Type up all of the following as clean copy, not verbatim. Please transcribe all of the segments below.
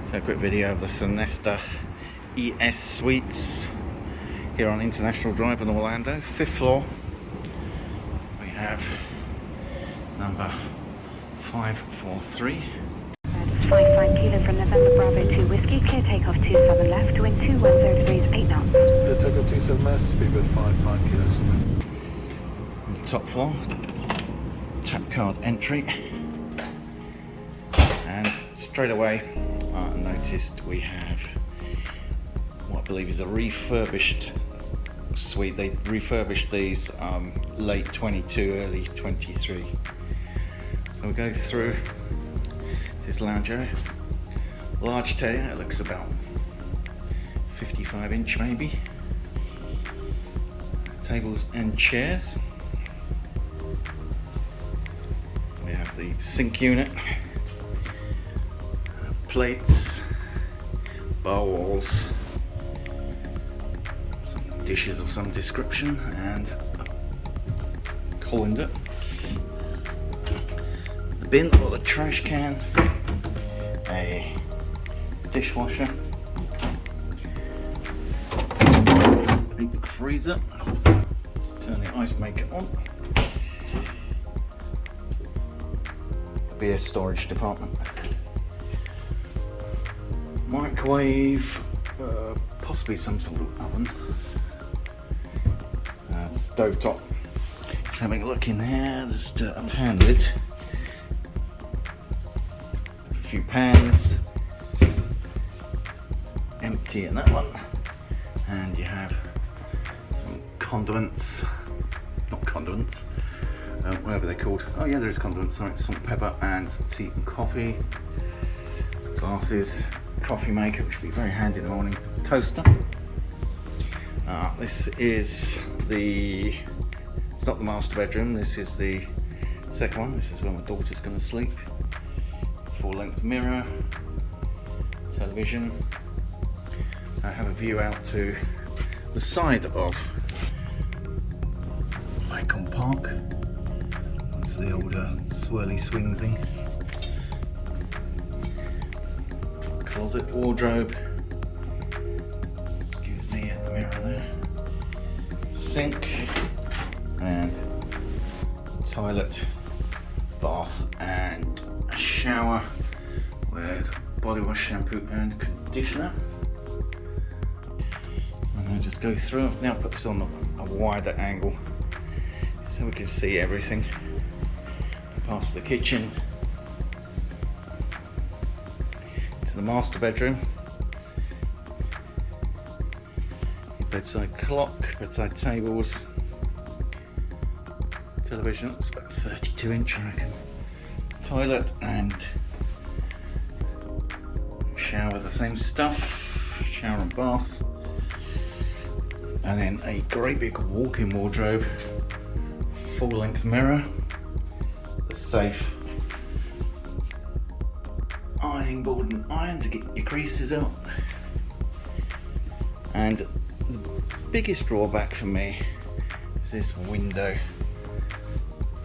So a quick video of the Sonesta ES Suites here on International Drive in Orlando, 5th floor. We have number 543. 55 kilo from November Bravo 2 Whiskey, clear takeoff 27 left, wind 210 degrees, 8 knots. Clear takeoff 27 left, speedbird 55 kilos. On the top floor, tap card entry. And straight away, I noticed we have what I believe is a refurbished suite. They refurbished these late 22, early 23. So we'll go through this lounge area. Large table, it looks about 55 inch maybe. Tables and chairs. We have the sink unit. Plates, bowls, some dishes of some description, and a colander. The bin or the trash can, a dishwasher, big freezer. Let's turn the ice maker on. The beer storage department. Microwave, possibly some sort of oven. Stovetop. Just having a look in there. There's a pan lid. A few pans. Empty in that one. And you have some condiments. Not condiments. Whatever they're called. Oh yeah, there is condiments. Sorry, salt, pepper, and some tea and coffee. Glasses. Coffee maker, which will be very handy in the morning. Toaster. This is it's not the master bedroom, this is the second one. This is where my daughter's going to sleep. Full length mirror, television. I have a view out to the side of Icon Park. That's the older swirly swing thing. Closet, wardrobe, excuse me, in the mirror there, sink, and toilet, bath, and a shower with body wash, shampoo, and conditioner. So I'm going to just go through. Now put this on a wider angle so we can see everything. Past the kitchen. The master bedroom. Bedside clock, bedside tables, television, it's about 32 inch I reckon. Toilet and shower, the same stuff, shower and bath. And then a great big walk-in wardrobe, full length mirror, the safe, ironing board and iron to get your creases out. And the biggest drawback for me is this window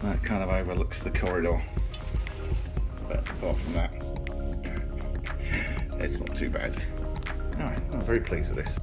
that kind of overlooks the corridor, but apart from that it's not too bad. Alright, I'm very pleased with this.